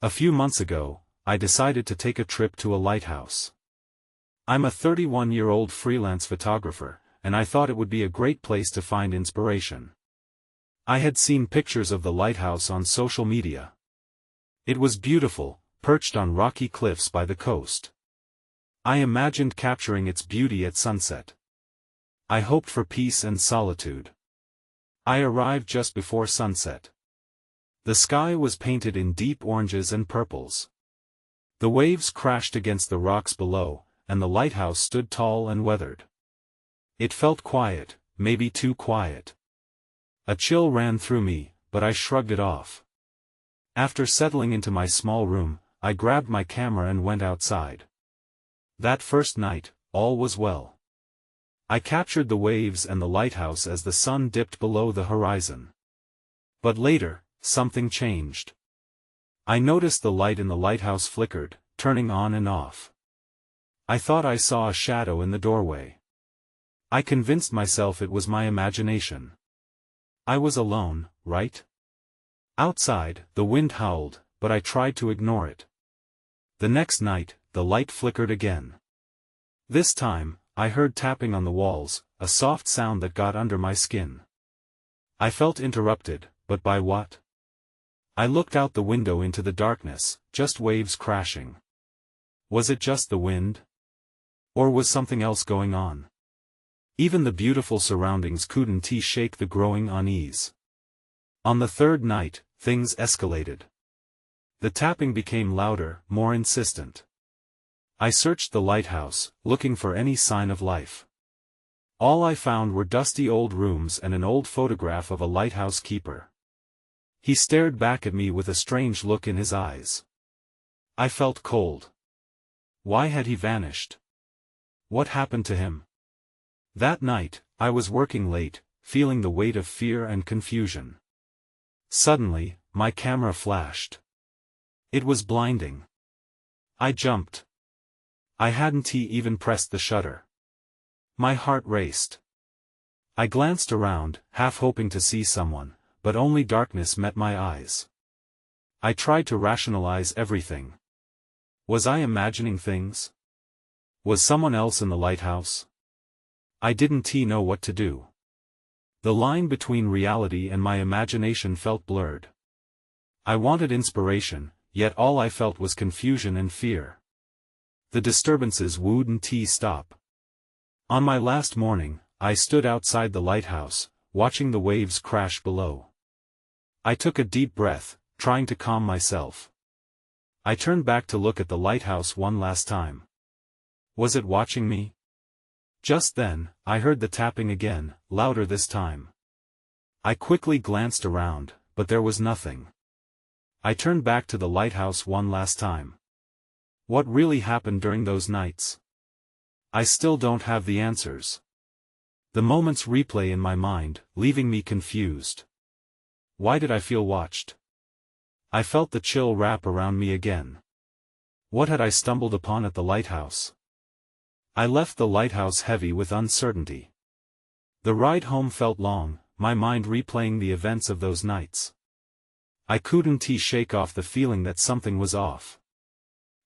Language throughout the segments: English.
A few months ago, I decided to take a trip to a lighthouse. I'm a 31-year-old freelance photographer, and I thought it would be a great place to find inspiration. I had seen pictures of the lighthouse on social media. It was beautiful, perched on rocky cliffs by the coast. I imagined capturing its beauty at sunset. I hoped for peace and solitude. I arrived just before sunset. The sky was painted in deep oranges and purples. The waves crashed against the rocks below, and the lighthouse stood tall and weathered. It felt quiet, maybe too quiet. A chill ran through me, but I shrugged it off. After settling into my small room, I grabbed my camera and went outside. That first night, all was well. I captured the waves and the lighthouse as the sun dipped below the horizon. But later, something changed. I noticed the light in the lighthouse flickered, turning on and off. I thought I saw a shadow in the doorway. I convinced myself it was my imagination. I was alone, right? Outside, the wind howled, but I tried to ignore it. The next night, the light flickered again. This time, I heard tapping on the walls, a soft sound that got under my skin. I felt interrupted, but by what? I looked out the window into the darkness, just waves crashing. Was it just the wind? Or was something else going on? Even the beautiful surroundings couldn't shake the growing unease. On the third night, things escalated. The tapping became louder, more insistent. I searched the lighthouse, looking for any sign of life. All I found were dusty old rooms and an old photograph of a lighthouse keeper. He stared back at me with a strange look in his eyes. I felt cold. Why had he vanished? What happened to him? That night, I was working late, feeling the weight of fear and confusion. Suddenly, my camera flashed. It was blinding. I jumped. I hadn't even pressed the shutter. My heart raced. I glanced around, half hoping to see someone, but only darkness met my eyes. I tried to rationalize everything. Was I imagining things? Was someone else in the lighthouse? I didn't know what to do. The line between reality and my imagination felt blurred. I wanted inspiration, yet all I felt was confusion and fear. The disturbances wouldn't stop. On my last morning, I stood outside the lighthouse, watching the waves crash below. I took a deep breath, trying to calm myself. I turned back to look at the lighthouse one last time. Was it watching me? Just then, I heard the tapping again, louder this time. I quickly glanced around, but there was nothing. I turned back to the lighthouse one last time. What really happened during those nights? I still don't have the answers. The moments replay in my mind, leaving me confused. Why did I feel watched? I felt the chill wrap around me again. What had I stumbled upon at the lighthouse? I left the lighthouse heavy with uncertainty. The ride home felt long, my mind replaying the events of those nights. I couldn't shake off the feeling that something was off.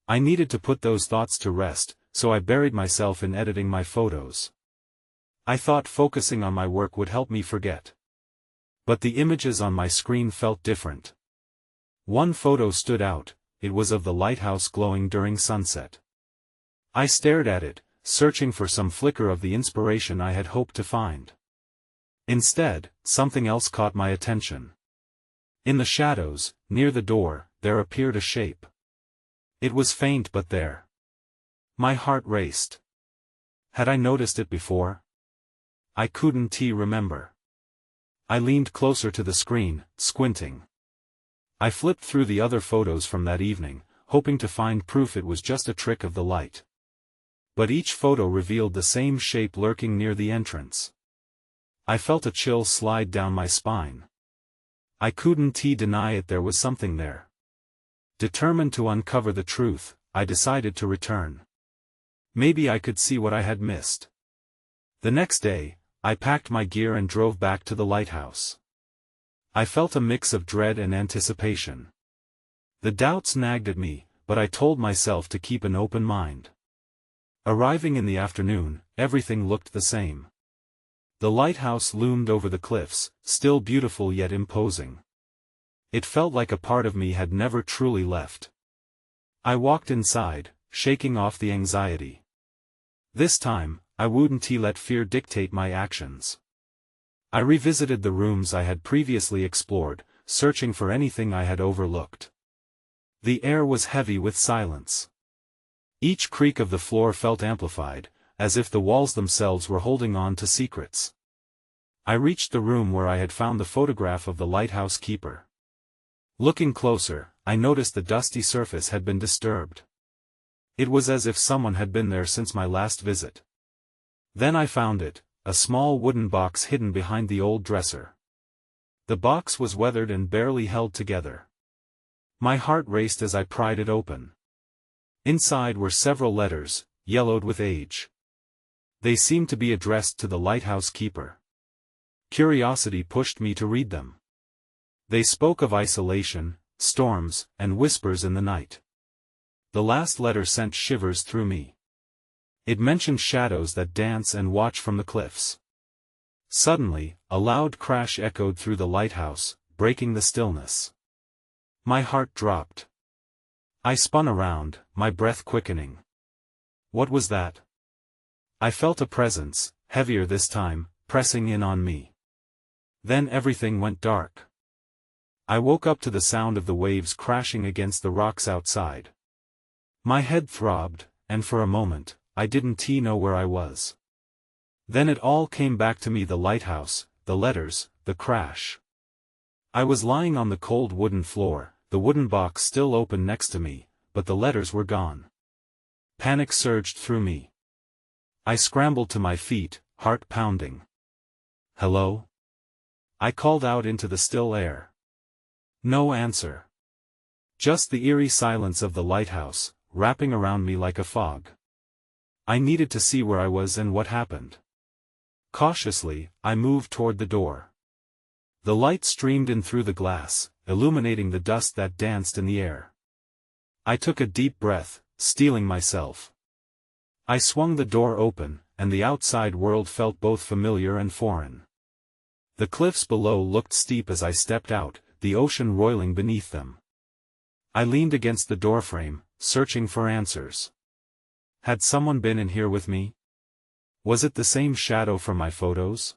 I needed to put those thoughts to rest, so I buried myself in editing my photos. I thought focusing on my work would help me forget. But the images on my screen felt different. One photo stood out, it was of the lighthouse glowing during sunset. I stared at it, searching for some flicker of the inspiration I had hoped to find. Instead, something else caught my attention. In the shadows, near the door, there appeared a shape. It was faint but there. My heart raced. Had I noticed it before? I couldn't remember. I leaned closer to the screen, squinting. I flipped through the other photos from that evening, hoping to find proof it was just a trick of the light. But each photo revealed the same shape lurking near the entrance. I felt a chill slide down my spine. I couldn't deny it, there was something there. Determined to uncover the truth, I decided to return. Maybe I could see what I had missed. The next day, I packed my gear and drove back to the lighthouse. I felt a mix of dread and anticipation. The doubts nagged at me, but I told myself to keep an open mind. Arriving in the afternoon, everything looked the same. The lighthouse loomed over the cliffs, still beautiful yet imposing. It felt like a part of me had never truly left. I walked inside, shaking off the anxiety. This time, I wouldn't let fear dictate my actions. I revisited the rooms I had previously explored, searching for anything I had overlooked. The air was heavy with silence. Each creak of the floor felt amplified, as if the walls themselves were holding on to secrets. I reached the room where I had found the photograph of the lighthouse keeper. Looking closer, I noticed the dusty surface had been disturbed. It was as if someone had been there since my last visit. Then I found it, a small wooden box hidden behind the old dresser. The box was weathered and barely held together. My heart raced as I pried it open. Inside were several letters, yellowed with age. They seemed to be addressed to the lighthouse keeper. Curiosity pushed me to read them. They spoke of isolation, storms, and whispers in the night. The last letter sent shivers through me. It mentioned shadows that dance and watch from the cliffs. Suddenly, a loud crash echoed through the lighthouse, breaking the stillness. My heart dropped. I spun around, my breath quickening. What was that? I felt a presence, heavier this time, pressing in on me. Then everything went dark. I woke up to the sound of the waves crashing against the rocks outside. My head throbbed, and for a moment, I didn't know where I was. Then it all came back to me: the lighthouse, the letters, the crash. I was lying on the cold wooden floor, the wooden box still open next to me, but the letters were gone. Panic surged through me. I scrambled to my feet, heart pounding. "Hello?" I called out into the still air. No answer. Just the eerie silence of the lighthouse, wrapping around me like a fog. I needed to see where I was and what happened. Cautiously, I moved toward the door. The light streamed in through the glass, illuminating the dust that danced in the air. I took a deep breath, steeling myself. I swung the door open, and the outside world felt both familiar and foreign. The cliffs below looked steep as I stepped out, the ocean roiling beneath them. I leaned against the doorframe, searching for answers. Had someone been in here with me? Was it the same shadow from my photos?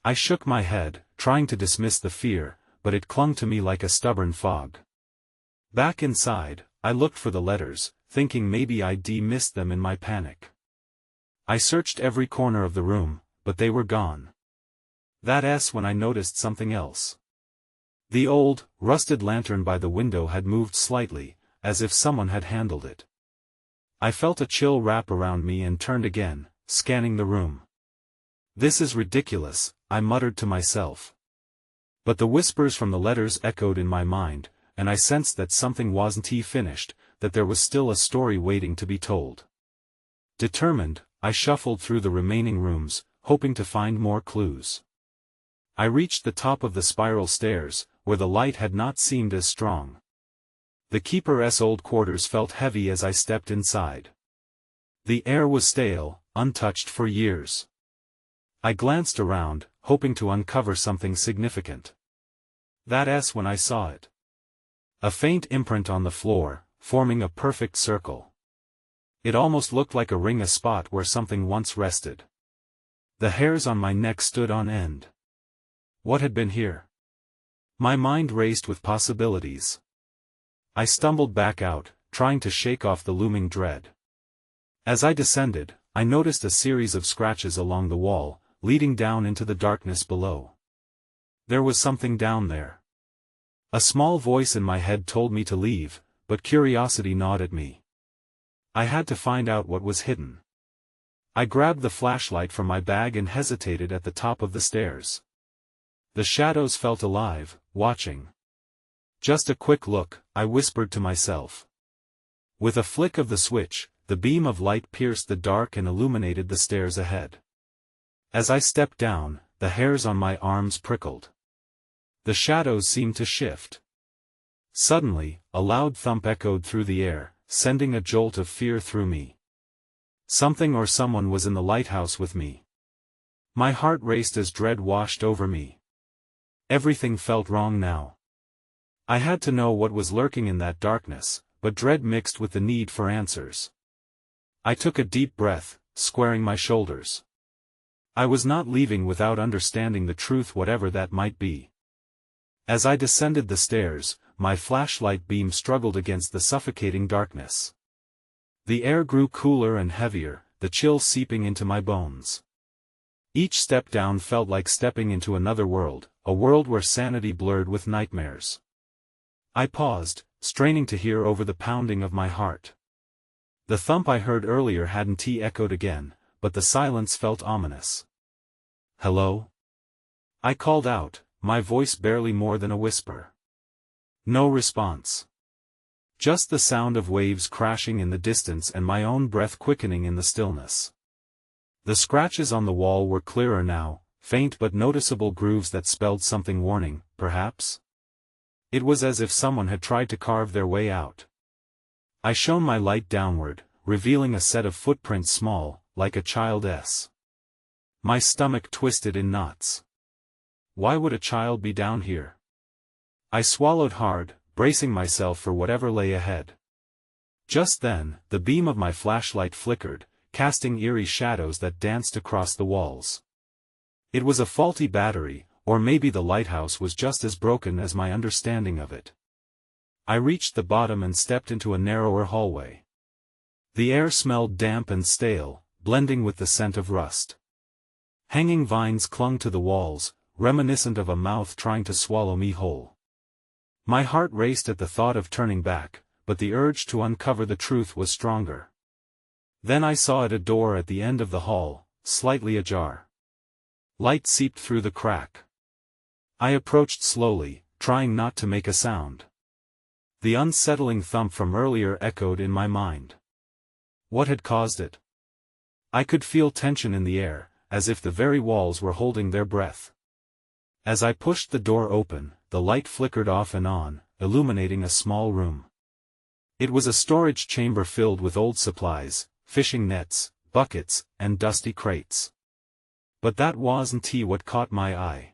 I shook my head, trying to dismiss the fear, but it clung to me like a stubborn fog. Back inside, I looked for the letters, thinking maybe I'd missed them in my panic. I searched every corner of the room, but they were gone. That's when I noticed something else. The old, rusted lantern by the window had moved slightly, as if someone had handled it. I felt a chill wrap around me and turned again, scanning the room. "This is ridiculous," I muttered to myself. But the whispers from the letters echoed in my mind, and I sensed that something wasn't finished, that there was still a story waiting to be told. Determined, I shuffled through the remaining rooms, hoping to find more clues. I reached the top of the spiral stairs, where the light had not seemed as strong. The keeper's old quarters felt heavy as I stepped inside. The air was stale, untouched for years. I glanced around, hoping to uncover something significant. That's when I saw it. A faint imprint on the floor, forming a perfect circle. It almost looked like a ring, a spot where something once rested. The hairs on my neck stood on end. What had been here? My mind raced with possibilities. I stumbled back out, trying to shake off the looming dread. As I descended, I noticed a series of scratches along the wall, leading down into the darkness below. There was something down there. A small voice in my head told me to leave, but curiosity gnawed at me. I had to find out what was hidden. I grabbed the flashlight from my bag and hesitated at the top of the stairs. The shadows felt alive, watching. "Just a quick look," I whispered to myself. With a flick of the switch, the beam of light pierced the dark and illuminated the stairs ahead. As I stepped down, the hairs on my arms prickled. The shadows seemed to shift. Suddenly, a loud thump echoed through the air, sending a jolt of fear through me. Something or someone was in the lighthouse with me. My heart raced as dread washed over me. Everything felt wrong now. I had to know what was lurking in that darkness, but dread mixed with the need for answers. I took a deep breath, squaring my shoulders. I was not leaving without understanding the truth, whatever that might be. As I descended the stairs, my flashlight beam struggled against the suffocating darkness. The air grew cooler and heavier, the chill seeping into my bones. Each step down felt like stepping into another world, a world where sanity blurred with nightmares. I paused, straining to hear over the pounding of my heart. The thump I heard earlier hadn't echoed again, but the silence felt ominous. "Hello?" I called out, my voice barely more than a whisper. No response. Just the sound of waves crashing in the distance and my own breath quickening in the stillness. The scratches on the wall were clearer now, faint but noticeable grooves that spelled something warning, perhaps? It was as if someone had tried to carve their way out. I shone my light downward, revealing a set of footprints small, like a child's. My stomach twisted in knots. Why would a child be down here? I swallowed hard, bracing myself for whatever lay ahead. Just then, the beam of my flashlight flickered, casting eerie shadows that danced across the walls. It was a faulty battery, or maybe the lighthouse was just as broken as my understanding of it. I reached the bottom and stepped into a narrower hallway. The air smelled damp and stale, blending with the scent of rust. Hanging vines clung to the walls, reminiscent of a mouth trying to swallow me whole. My heart raced at the thought of turning back, but the urge to uncover the truth was stronger. Then I saw a door at the end of the hall, slightly ajar. Light seeped through the crack. I approached slowly, trying not to make a sound. The unsettling thump from earlier echoed in my mind. What had caused it? I could feel tension in the air, as if the very walls were holding their breath. As I pushed the door open, the light flickered off and on, illuminating a small room. It was a storage chamber filled with old supplies, fishing nets, buckets, and dusty crates. But that wasn't what caught my eye.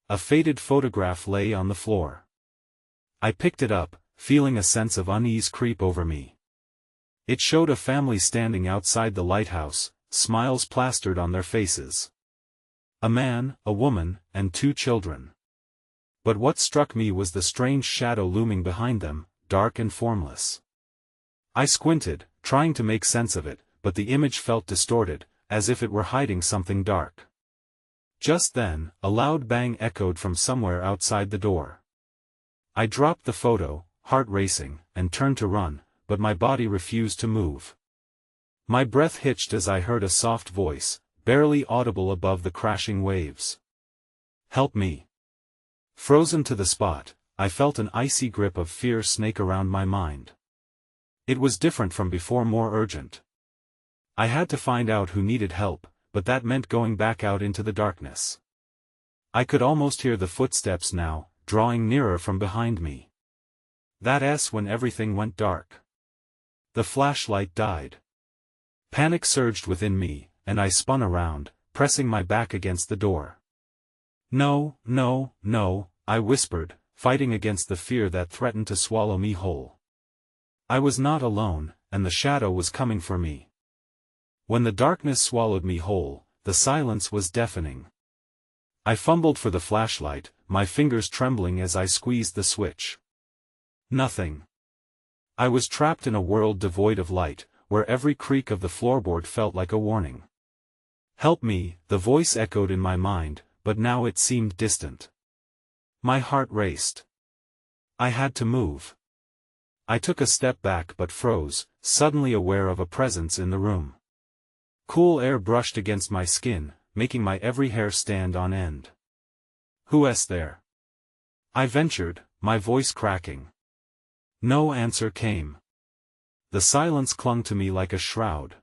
A faded photograph lay on the floor. I picked it up, feeling a sense of unease creep over me. It showed a family standing outside the lighthouse, smiles plastered on their faces. A man, a woman, and 2 children. But what struck me was the strange shadow looming behind them, dark and formless. I squinted, trying to make sense of it, but the image felt distorted, as if it were hiding something dark. Just then, a loud bang echoed from somewhere outside the door. I dropped the photo, heart racing, and turned to run, but my body refused to move. My breath hitched as I heard a soft voice, barely audible above the crashing waves. "Help me." Frozen to the spot, I felt an icy grip of fear snake around my mind. It was different from before, more urgent. I had to find out who needed help, but that meant going back out into the darkness. I could almost hear the footsteps now, drawing nearer from behind me. That's when everything went dark. The flashlight died. Panic surged within me, and I spun around, pressing my back against the door. "No, no, no," I whispered, fighting against the fear that threatened to swallow me whole. I was not alone, and the shadow was coming for me. When the darkness swallowed me whole, the silence was deafening. I fumbled for the flashlight, my fingers trembling as I squeezed the switch. Nothing. I was trapped in a world devoid of light, where every creak of the floorboard felt like a warning. "Help me," the voice echoed in my mind, but now it seemed distant. My heart raced. I had to move. I took a step back but froze, suddenly aware of a presence in the room. Cool air brushed against my skin, making my every hair stand on end. "Who's there?" I ventured, my voice cracking. No answer came. The silence clung to me like a shroud.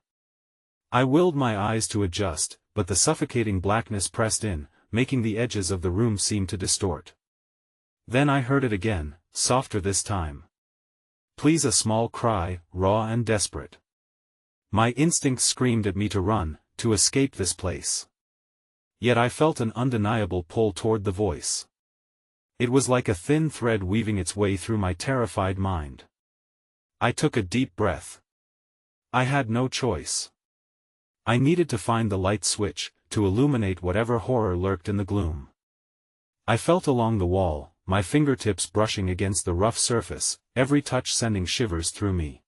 I willed my eyes to adjust, but the suffocating blackness pressed in, making the edges of the room seem to distort. Then I heard it again, softer this time. Please, a small cry, raw and desperate. My instincts screamed at me to run, to escape this place. Yet I felt an undeniable pull toward the voice. It was like a thin thread weaving its way through my terrified mind. I took a deep breath. I had no choice. I needed to find the light switch, to illuminate whatever horror lurked in the gloom. I felt along the wall, my fingertips brushing against the rough surface, every touch sending shivers through me.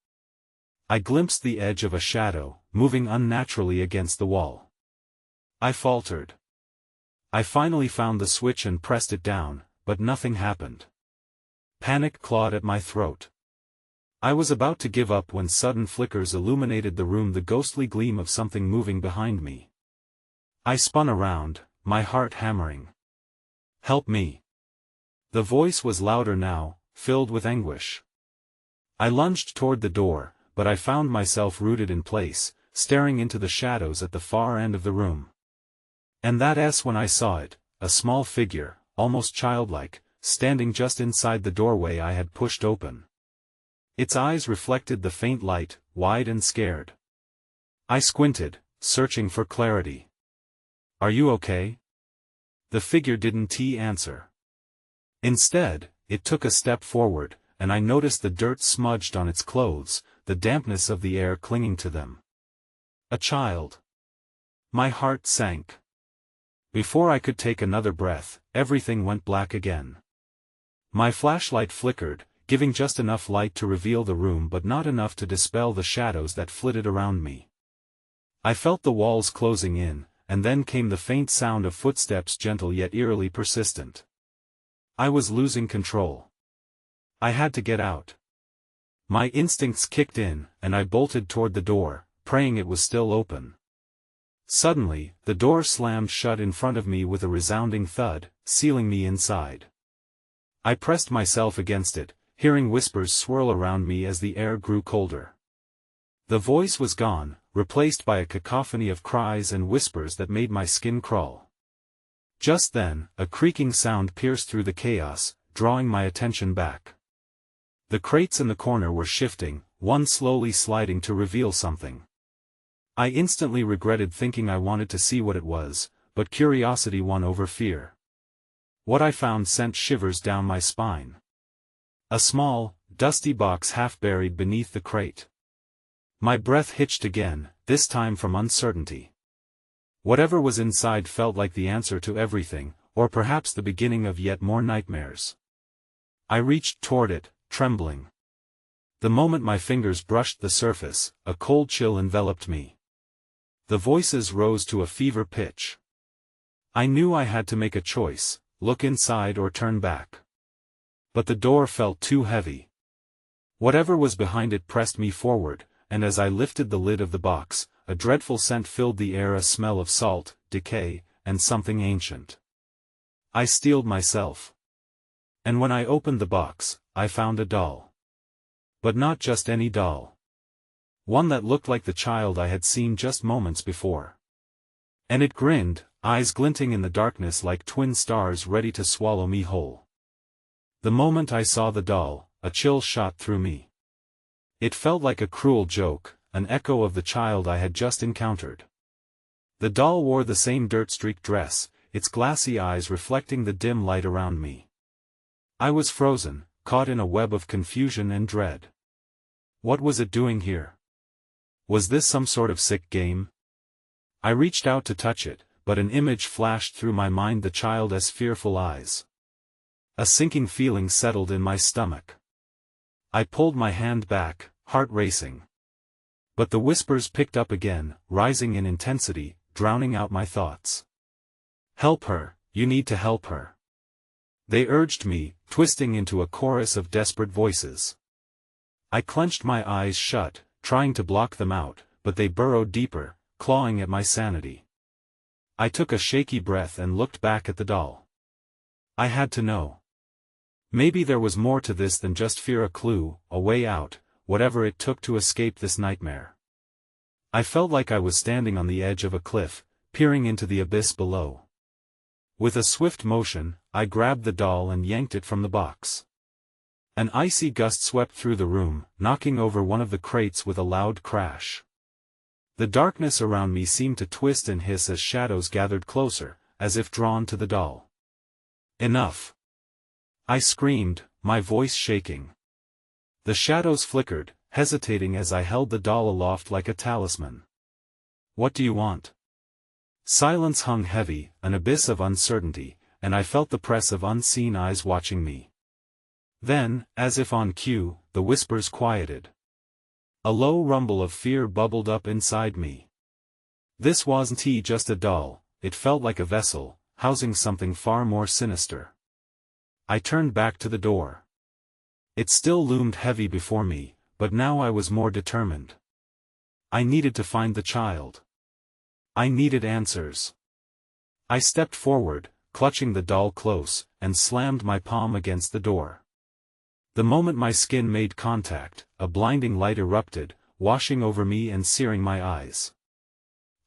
I glimpsed the edge of a shadow, moving unnaturally against the wall. I faltered. I finally found the switch and pressed it down, but nothing happened. Panic clawed at my throat. I was about to give up when sudden flickers illuminated the room, the ghostly gleam of something moving behind me. I spun around, my heart hammering. Help me. The voice was louder now, filled with anguish. I lunged toward the door, but I found myself rooted in place, staring into the shadows at the far end of the room. And that's when I saw it, a small figure, almost childlike, standing just inside the doorway I had pushed open. Its eyes reflected the faint light, wide and scared. I squinted, searching for clarity. "Are you okay?" The figure didn't answer. Instead, it took a step forward, and I noticed the dirt smudged on its clothes, the dampness of the air clinging to them. A child. My heart sank. Before I could take another breath, everything went black again. My flashlight flickered, giving just enough light to reveal the room but not enough to dispel the shadows that flitted around me. I felt the walls closing in, and then came the faint sound of footsteps, gentle yet eerily persistent. I was losing control. I had to get out. My instincts kicked in, and I bolted toward the door, praying it was still open. Suddenly, the door slammed shut in front of me with a resounding thud, sealing me inside. I pressed myself against it, hearing whispers swirl around me as the air grew colder. The voice was gone, replaced by a cacophony of cries and whispers that made my skin crawl. Just then, a creaking sound pierced through the chaos, drawing my attention back. The crates in the corner were shifting, one slowly sliding to reveal something. I instantly regretted thinking I wanted to see what it was, but curiosity won over fear. What I found sent shivers down my spine. A small, dusty box half buried beneath the crate. My breath hitched again, this time from uncertainty. Whatever was inside felt like the answer to everything, or perhaps the beginning of yet more nightmares. I reached toward it, trembling. The moment my fingers brushed the surface, a cold chill enveloped me. The voices rose to a fever pitch. I knew I had to make a choice, look inside or turn back. But the door felt too heavy. Whatever was behind it pressed me forward, and as I lifted the lid of the box, a dreadful scent filled the air, a smell of salt, decay, and something ancient. I steeled myself. And when I opened the box, I found a doll. But not just any doll. One that looked like the child I had seen just moments before. And it grinned, eyes glinting in the darkness like twin stars ready to swallow me whole. The moment I saw the doll, a chill shot through me. It felt like a cruel joke, an echo of the child I had just encountered. The doll wore the same dirt-streaked dress, its glassy eyes reflecting the dim light around me. I was frozen, caught in a web of confusion and dread. What was it doing here? Was this some sort of sick game? I reached out to touch it, but an image flashed through my mind, the child's fearful eyes. A sinking feeling settled in my stomach. I pulled my hand back, heart racing. But the whispers picked up again, rising in intensity, drowning out my thoughts. "Help her, you need to help her." They urged me, twisting into a chorus of desperate voices. I clenched my eyes shut, trying to block them out, but they burrowed deeper, clawing at my sanity. I took a shaky breath and looked back at the doll. I had to know. Maybe there was more to this than just fear, a clue, a way out, whatever it took to escape this nightmare. I felt like I was standing on the edge of a cliff, peering into the abyss below. With a swift motion, I grabbed the doll and yanked it from the box. An icy gust swept through the room, knocking over one of the crates with a loud crash. The darkness around me seemed to twist and hiss as shadows gathered closer, as if drawn to the doll. Enough! I screamed, my voice shaking. The shadows flickered, hesitating as I held the doll aloft like a talisman. What do you want? Silence hung heavy, an abyss of uncertainty, and I felt the press of unseen eyes watching me. Then, as if on cue, the whispers quieted. A low rumble of fear bubbled up inside me. This wasn't just a doll, it felt like a vessel, housing something far more sinister. I turned back to the door. It still loomed heavy before me, but now I was more determined. I needed to find the child. I needed answers. I stepped forward, clutching the doll close, and slammed my palm against the door. The moment my skin made contact, a blinding light erupted, washing over me and searing my eyes.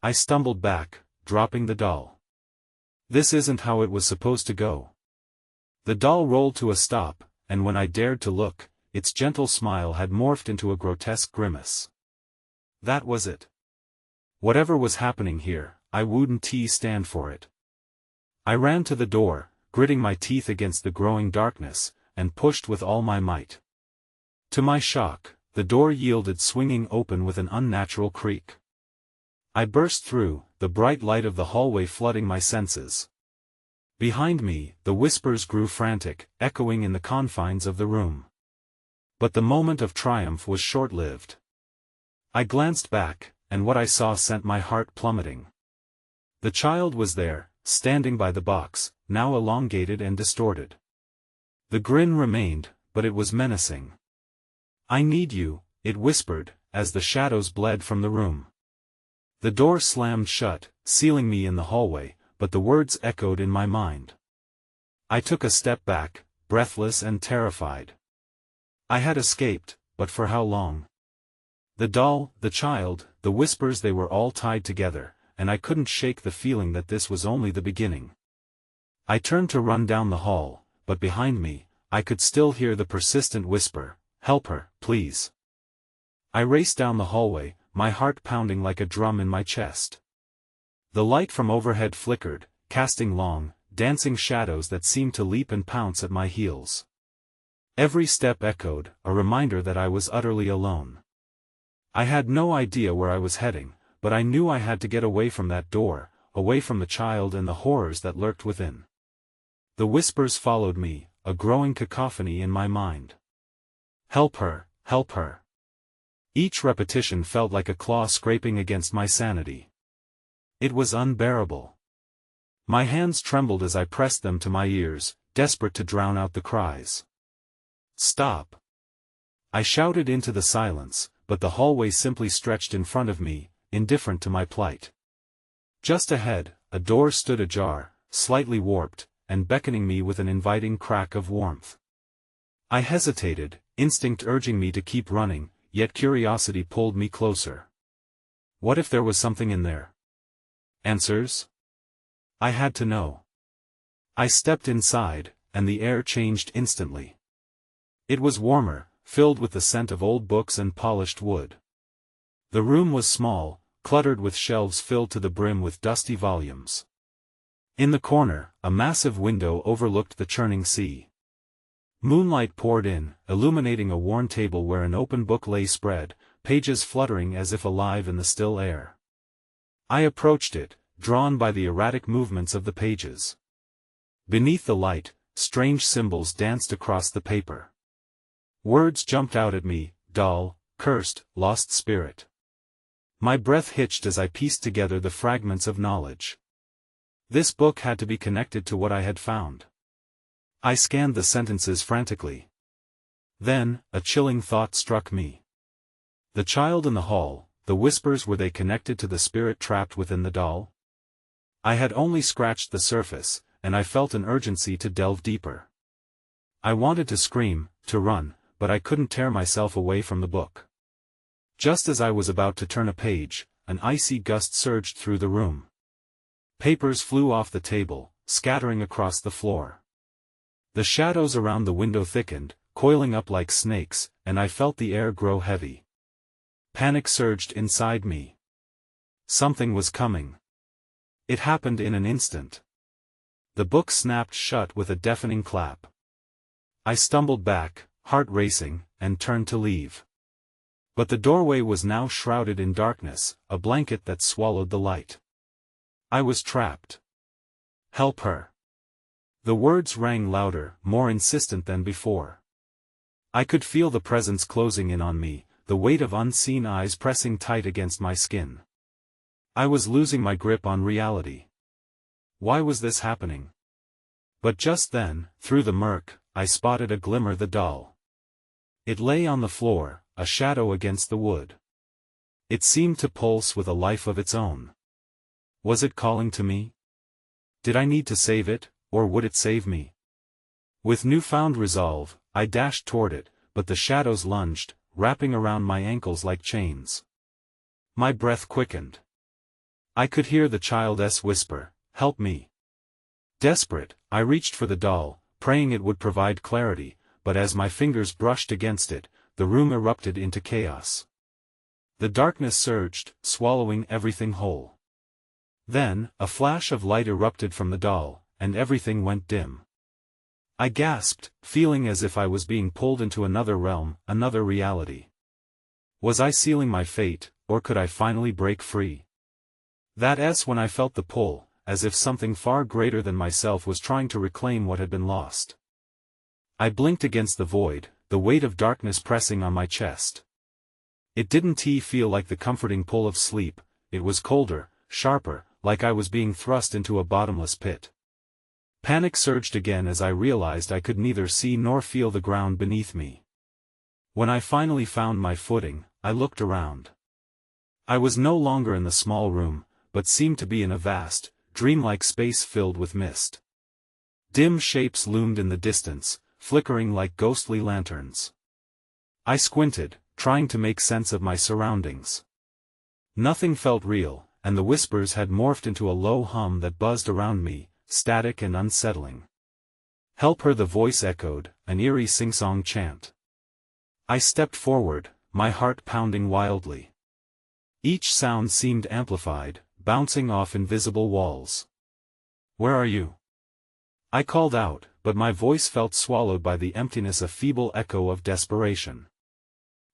I stumbled back, dropping the doll. This isn't how it was supposed to go. The doll rolled to a stop, and when I dared to look, its gentle smile had morphed into a grotesque grimace. That was it. Whatever was happening here, I wouldn't stand for it. I ran to the door, gritting my teeth against the growing darkness, and pushed with all my might. To my shock, the door yielded, swinging open with an unnatural creak. I burst through, the bright light of the hallway flooding my senses. Behind me, the whispers grew frantic, echoing in the confines of the room. But the moment of triumph was short-lived. I glanced back, and what I saw sent my heart plummeting. The child was there, standing by the box, now elongated and distorted. The grin remained, but it was menacing. "I need you," it whispered, as the shadows bled from the room. The door slammed shut, sealing me in the hallway, but the words echoed in my mind. I took a step back, breathless and terrified. I had escaped, but for how long? The doll, the child, the whispers, they were all tied together, and I couldn't shake the feeling that this was only the beginning. I turned to run down the hall, but behind me, I could still hear the persistent whisper, "Help her, please." I raced down the hallway, my heart pounding like a drum in my chest. The light from overhead flickered, casting long, dancing shadows that seemed to leap and pounce at my heels. Every step echoed, a reminder that I was utterly alone. I had no idea where I was heading, but I knew I had to get away from that door, away from the child and the horrors that lurked within. The whispers followed me, a growing cacophony in my mind. "Help her, help her." Each repetition felt like a claw scraping against my sanity. It was unbearable. My hands trembled as I pressed them to my ears, desperate to drown out the cries. "Stop!" I shouted into the silence, but the hallway simply stretched in front of me, indifferent to my plight. Just ahead, a door stood ajar, slightly warped, and beckoning me with an inviting crack of warmth. I hesitated, instinct urging me to keep running, yet curiosity pulled me closer. What if there was something in there? Answers? I had to know. I stepped inside, and the air changed instantly. It was warmer, filled with the scent of old books and polished wood. The room was small, cluttered with shelves filled to the brim with dusty volumes. In the corner, a massive window overlooked the churning sea. Moonlight poured in, illuminating a worn table where an open book lay spread, pages fluttering as if alive in the still air. I approached it, drawn by the erratic movements of the pages. Beneath the light, strange symbols danced across the paper. Words jumped out at me: doll, cursed, lost spirit. My breath hitched as I pieced together the fragments of knowledge. This book had to be connected to what I had found. I scanned the sentences frantically. Then, a chilling thought struck me. The child in the hall, the whispers, were they connected to the spirit trapped within the doll? I had only scratched the surface, and I felt an urgency to delve deeper. I wanted to scream, to run, but I couldn't tear myself away from the book. Just as I was about to turn a page, an icy gust surged through the room. Papers flew off the table, scattering across the floor. The shadows around the window thickened, coiling up like snakes, and I felt the air grow heavy. Panic surged inside me. Something was coming. It happened in an instant. The book snapped shut with a deafening clap. I stumbled back, heart racing, and turned to leave. But the doorway was now shrouded in darkness, a blanket that swallowed the light. I was trapped. Help her. The words rang louder, more insistent than before. I could feel the presence closing in on me, the weight of unseen eyes pressing tight against my skin. I was losing my grip on reality. Why was this happening? But just then, through the murk, I spotted a glimmer: the doll. It lay on the floor, a shadow against the wood. It seemed to pulse with a life of its own. Was it calling to me? Did I need to save it, or would it save me? With newfound resolve, I dashed toward it, but the shadows lunged, wrapping around my ankles like chains. My breath quickened. I could hear the child's whisper, "Help me." Desperate, I reached for the doll, praying it would provide clarity, but as my fingers brushed against it, the room erupted into chaos. The darkness surged, swallowing everything whole. Then, a flash of light erupted from the doll, and everything went dim. I gasped, feeling as if I was being pulled into another realm, another reality. Was I sealing my fate, or could I finally break free? That's when I felt the pull, as if something far greater than myself was trying to reclaim what had been lost. I blinked against the void, the weight of darkness pressing on my chest. It didn't feel like the comforting pull of sleep, it was colder, sharper, like I was being thrust into a bottomless pit. Panic surged again as I realized I could neither see nor feel the ground beneath me. When I finally found my footing, I looked around. I was no longer in the small room, but seemed to be in a vast, dreamlike space filled with mist. Dim shapes loomed in the distance, flickering like ghostly lanterns. I squinted, trying to make sense of my surroundings. Nothing felt real, and the whispers had morphed into a low hum that buzzed around me, static and unsettling. "Help her," the voice echoed, an eerie sing-song chant. I stepped forward, my heart pounding wildly. Each sound seemed amplified, bouncing off invisible walls. "Where are you?" I called out, but my voice felt swallowed by the emptiness, a feeble echo of desperation.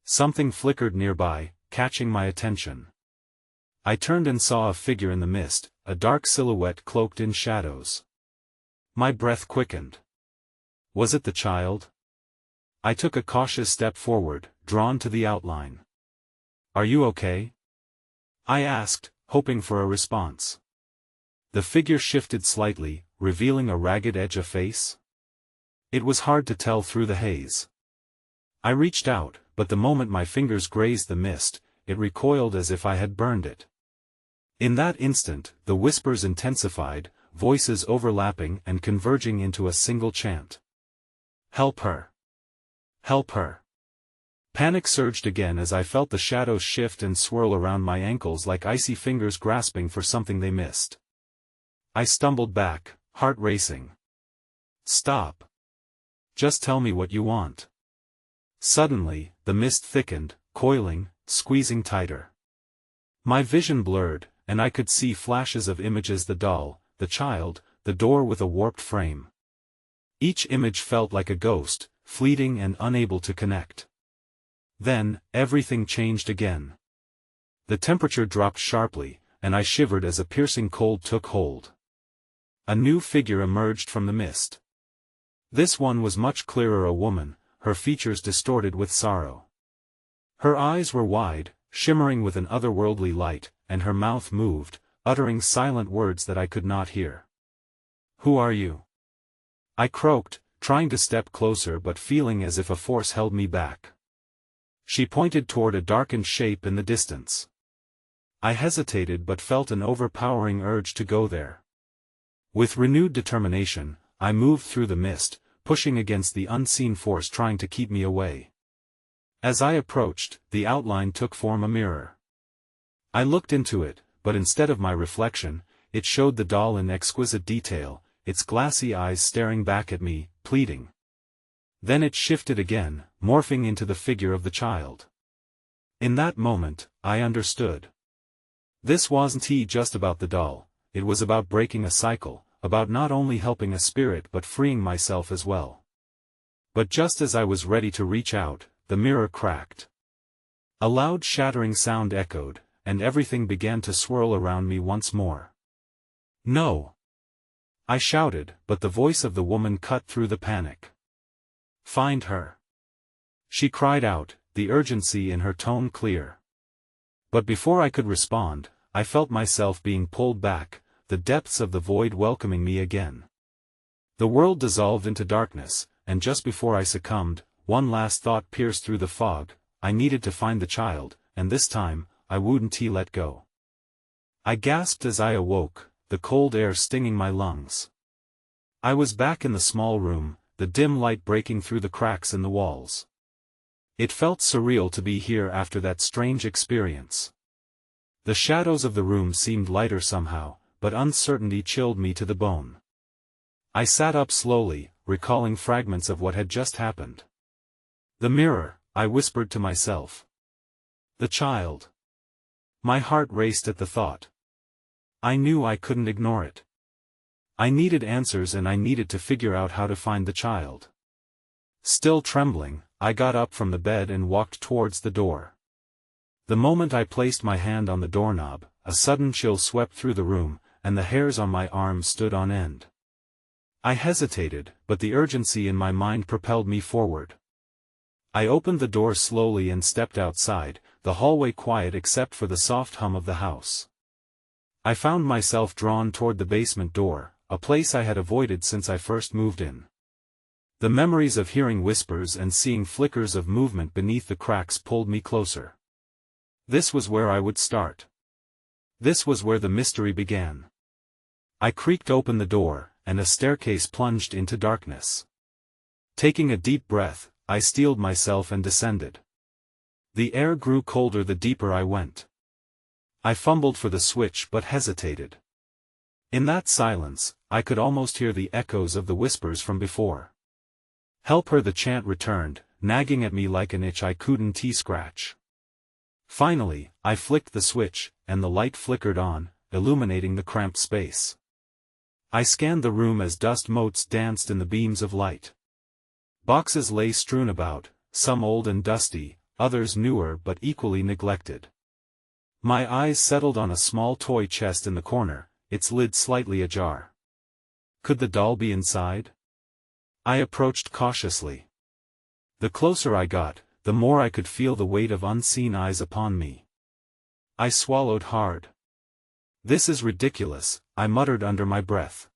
Something flickered nearby, catching my attention. I turned and saw a figure in the mist, a dark silhouette cloaked in shadows. My breath quickened. Was it the child? I took a cautious step forward, drawn to the outline. "Are you okay?" I asked, hoping for a response. The figure shifted slightly, revealing a ragged edge of face. It was hard to tell through the haze. I reached out, but the moment my fingers grazed the mist, it recoiled as if I had burned it. In that instant, the whispers intensified, voices overlapping and converging into a single chant. "Help her! Help her!" Panic surged again as I felt the shadows shift and swirl around my ankles like icy fingers grasping for something they missed. I stumbled back, heart racing. "Stop. Just tell me what you want." Suddenly, the mist thickened, coiling, squeezing tighter. My vision blurred, and I could see flashes of images: the doll, the child, the door with a warped frame. Each image felt like a ghost, fleeting and unable to connect. Then, everything changed again. The temperature dropped sharply, and I shivered as a piercing cold took hold. A new figure emerged from the mist. This one was much clearer: a woman, her features distorted with sorrow. Her eyes were wide, shimmering with an otherworldly light, and her mouth moved, uttering silent words that I could not hear. "Who are you?" I croaked, trying to step closer but feeling as if a force held me back. She pointed toward a darkened shape in the distance. I hesitated but felt an overpowering urge to go there. With renewed determination, I moved through the mist, pushing against the unseen force trying to keep me away. As I approached, the outline took form: a mirror. I looked into it, but instead of my reflection, it showed the doll in exquisite detail, its glassy eyes staring back at me, pleading. Then it shifted again, morphing into the figure of the child. In that moment, I understood. This wasn't just about the doll, it was about breaking a cycle, about not only helping a spirit but freeing myself as well. But just as I was ready to reach out, the mirror cracked. A loud shattering sound echoed, and everything began to swirl around me once more. "No!" I shouted, but the voice of the woman cut through the panic. "Find her!" she cried out, the urgency in her tone clear. But before I could respond, I felt myself being pulled back, the depths of the void welcoming me again. The world dissolved into darkness, and just before I succumbed, one last thought pierced through the fog: I needed to find the child, and this time, I wouldn't let go. I gasped as I awoke, the cold air stinging my lungs. I was back in the small room, the dim light breaking through the cracks in the walls. It felt surreal to be here after that strange experience. The shadows of the room seemed lighter somehow, but uncertainty chilled me to the bone. I sat up slowly, recalling fragments of what had just happened. The mirror, I whispered to myself. The child. My heart raced at the thought. I knew I couldn't ignore it. I needed answers, and I needed to figure out how to find the child. Still trembling, I got up from the bed and walked towards the door. The moment I placed my hand on the doorknob, a sudden chill swept through the room, and the hairs on my arms stood on end. I hesitated, but the urgency in my mind propelled me forward. I opened the door slowly and stepped outside, the hallway quiet except for the soft hum of the house. I found myself drawn toward the basement door, a place I had avoided since I first moved in. The memories of hearing whispers and seeing flickers of movement beneath the cracks pulled me closer. This was where I would start. This was where the mystery began. I creaked open the door, and a staircase plunged into darkness. Taking a deep breath, I steeled myself and descended. The air grew colder the deeper I went. I fumbled for the switch but hesitated. In that silence, I could almost hear the echoes of the whispers from before. "Help her," the chant returned, nagging at me like an itch I couldn't scratch. Finally, I flicked the switch, and the light flickered on, illuminating the cramped space. I scanned the room as dust motes danced in the beams of light. Boxes lay strewn about, some old and dusty, others newer but equally neglected. My eyes settled on a small toy chest in the corner, its lid slightly ajar. Could the doll be inside? I approached cautiously. The closer I got, the more I could feel the weight of unseen eyes upon me. I swallowed hard. "This is ridiculous," I muttered under my breath.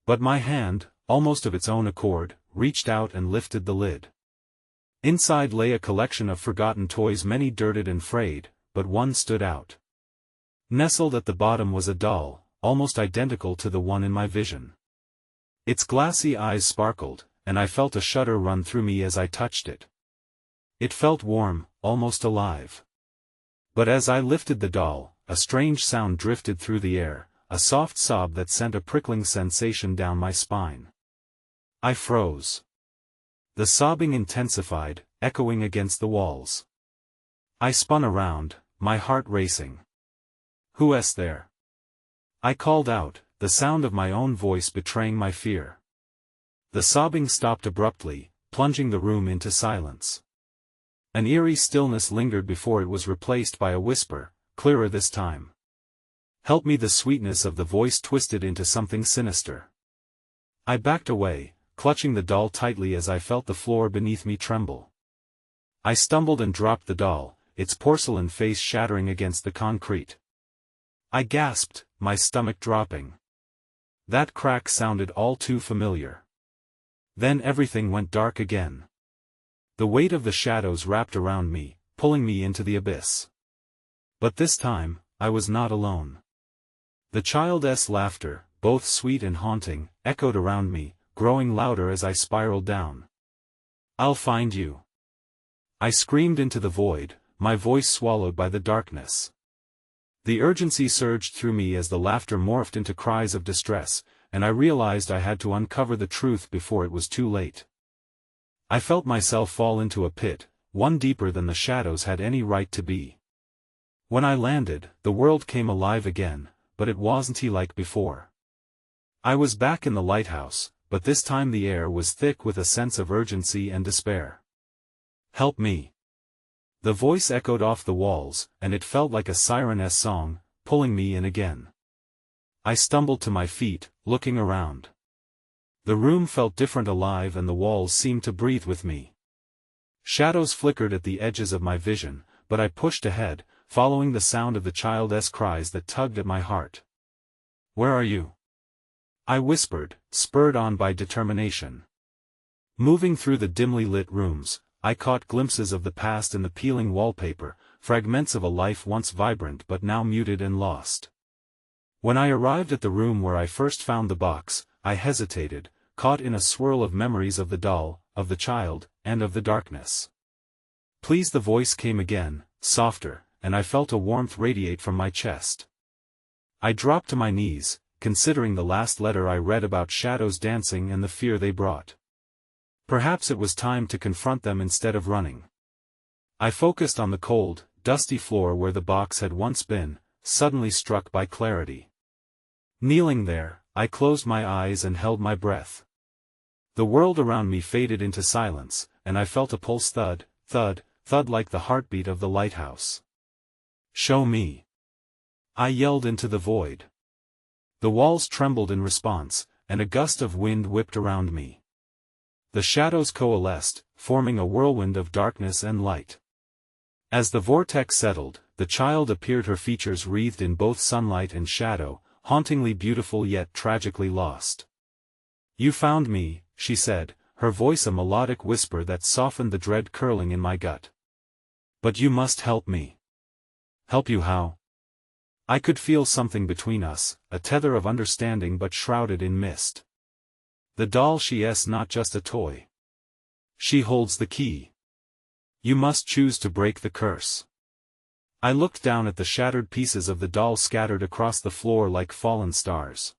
But my hand, almost of its own accord, reached out and lifted the lid. Inside lay a collection of forgotten toys, many dirted and frayed, but one stood out. Nestled at the bottom was a doll, almost identical to the one in my vision. Its glassy eyes sparkled, and I felt a shudder run through me as I touched it. It felt warm, almost alive. But as I lifted the doll, a strange sound drifted through the air, a soft sob that sent a prickling sensation down my spine. I froze. The sobbing intensified, echoing against the walls. I spun around, my heart racing. "Who's there?" I called out, the sound of my own voice betraying my fear. The sobbing stopped abruptly, plunging the room into silence. An eerie stillness lingered before it was replaced by a whisper, clearer this time. "Help me." The sweetness of the voice twisted into something sinister. I backed away, clutching the doll tightly as I felt the floor beneath me tremble. I stumbled and dropped the doll, its porcelain face shattering against the concrete. I gasped, my stomach dropping. That crack sounded all too familiar. Then everything went dark again. The weight of the shadows wrapped around me, pulling me into the abyss. But this time, I was not alone. The child's laughter, both sweet and haunting, echoed around me, growing louder as I spiraled down. "I'll find you!" I screamed into the void, my voice swallowed by the darkness. The urgency surged through me as the laughter morphed into cries of distress, and I realized I had to uncover the truth before it was too late. I felt myself fall into a pit, one deeper than the shadows had any right to be. When I landed, the world came alive again, but it wasn't like before. I was back in the lighthouse, but this time the air was thick with a sense of urgency and despair. "Help me." The voice echoed off the walls, and it felt like a siren's song, pulling me in again. I stumbled to my feet, looking around. The room felt different, alive, and the walls seemed to breathe with me. Shadows flickered at the edges of my vision, but I pushed ahead, following the sound of the child's cries that tugged at my heart. "Where are you?" I whispered, spurred on by determination. Moving through the dimly lit rooms, I caught glimpses of the past in the peeling wallpaper, fragments of a life once vibrant but now muted and lost. When I arrived at the room where I first found the box, I hesitated, caught in a swirl of memories of the doll, of the child, and of the darkness. "Please," the voice came again, softer, and I felt a warmth radiate from my chest. I dropped to my knees, considering the last letter I read about shadows dancing and the fear they brought. Perhaps it was time to confront them instead of running. I focused on the cold, dusty floor where the box had once been, suddenly struck by clarity. Kneeling there, I closed my eyes and held my breath. The world around me faded into silence, and I felt a pulse thud, thud, thud like the heartbeat of the lighthouse. "Show me!" I yelled into the void. The walls trembled in response, and a gust of wind whipped around me. The shadows coalesced, forming a whirlwind of darkness and light. As the vortex settled, the child appeared, her features wreathed in both sunlight and shadow, hauntingly beautiful yet tragically lost. "You found me," she said, her voice a melodic whisper that softened the dread curling in my gut. "But you must help me." "Help you how?" I could feel something between us, a tether of understanding but shrouded in mist. "The doll, she's not just a toy. She holds the key. You must choose to break the curse." I looked down at the shattered pieces of the doll scattered across the floor like fallen stars.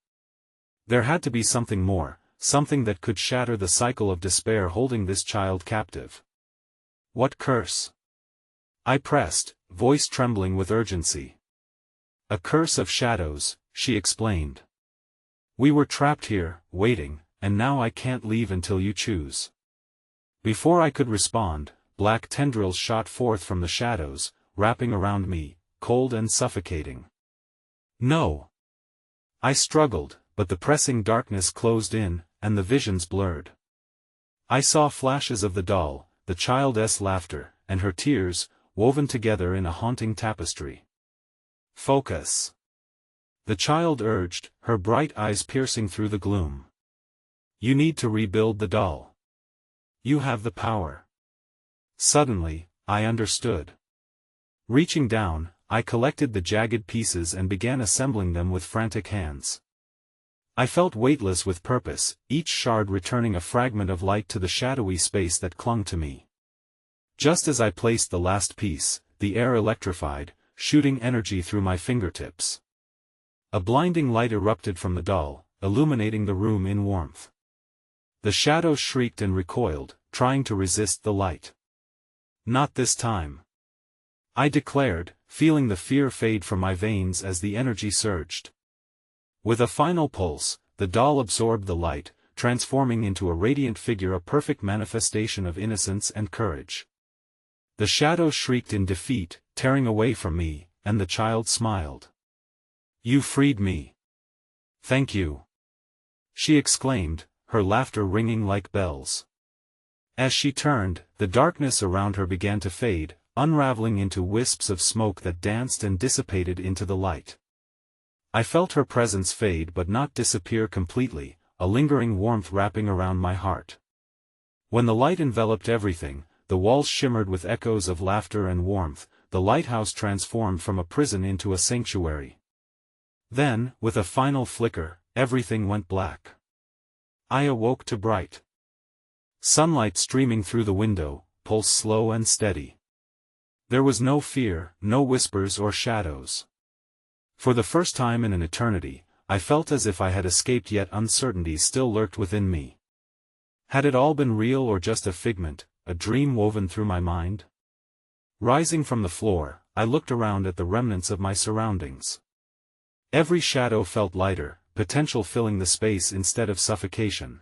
There had to be something more, something that could shatter the cycle of despair holding this child captive. "What curse?" I pressed, voice trembling with urgency. "A curse of shadows," she explained. "We were trapped here, waiting, and now I can't leave until you choose." Before I could respond, black tendrils shot forth from the shadows, wrapping around me, cold and suffocating. "No!" I struggled, but the pressing darkness closed in, and the visions blurred. I saw flashes of the doll, the child's laughter, and her tears, woven together in a haunting tapestry. "Focus!" the child urged, her bright eyes piercing through the gloom. "You need to rebuild the doll. You have the power." Suddenly, I understood. Reaching down, I collected the jagged pieces and began assembling them with frantic hands. I felt weightless with purpose, each shard returning a fragment of light to the shadowy space that clung to me. Just as I placed the last piece, the air electrified, shooting energy through my fingertips. A blinding light erupted from the doll, illuminating the room in warmth. The shadows shrieked and recoiled, trying to resist the light. "Not this time," I declared, feeling the fear fade from my veins as the energy surged. With a final pulse, the doll absorbed the light, transforming into a radiant figure, a perfect manifestation of innocence and courage. The shadow shrieked in defeat, tearing away from me, and the child smiled. "You freed me. Thank you," she exclaimed, her laughter ringing like bells. As she turned, the darkness around her began to fade, unraveling into wisps of smoke that danced and dissipated into the light. I felt her presence fade but not disappear completely, a lingering warmth wrapping around my heart. When the light enveloped everything, the walls shimmered with echoes of laughter and warmth, the lighthouse transformed from a prison into a sanctuary. Then, with a final flicker, everything went black. I awoke to bright sunlight streaming through the window, pulse slow and steady. There was no fear, no whispers or shadows. For the first time in an eternity, I felt as if I had escaped, yet uncertainty still lurked within me. Had it all been real or just a figment, a dream woven through my mind? Rising from the floor, I looked around at the remnants of my surroundings. Every shadow felt lighter, potential filling the space instead of suffocation.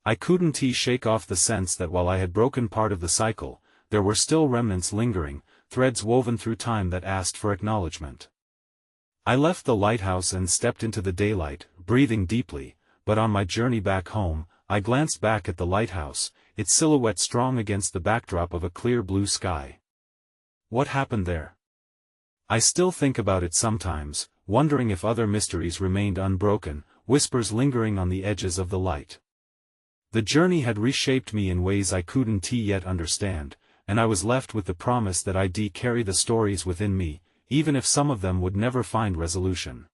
I couldn't shake off the sense that while I had broken part of the cycle, there were still remnants lingering, threads woven through time that asked for acknowledgement. I left the lighthouse and stepped into the daylight, breathing deeply, but on my journey back home, I glanced back at the lighthouse, its silhouette strong against the backdrop of a clear blue sky. What happened there? I still think about it sometimes, wondering if other mysteries remained unbroken, whispers lingering on the edges of the light. The journey had reshaped me in ways I couldn't yet understand, and I was left with the promise that I'd carry the stories within me, even if some of them would never find resolution.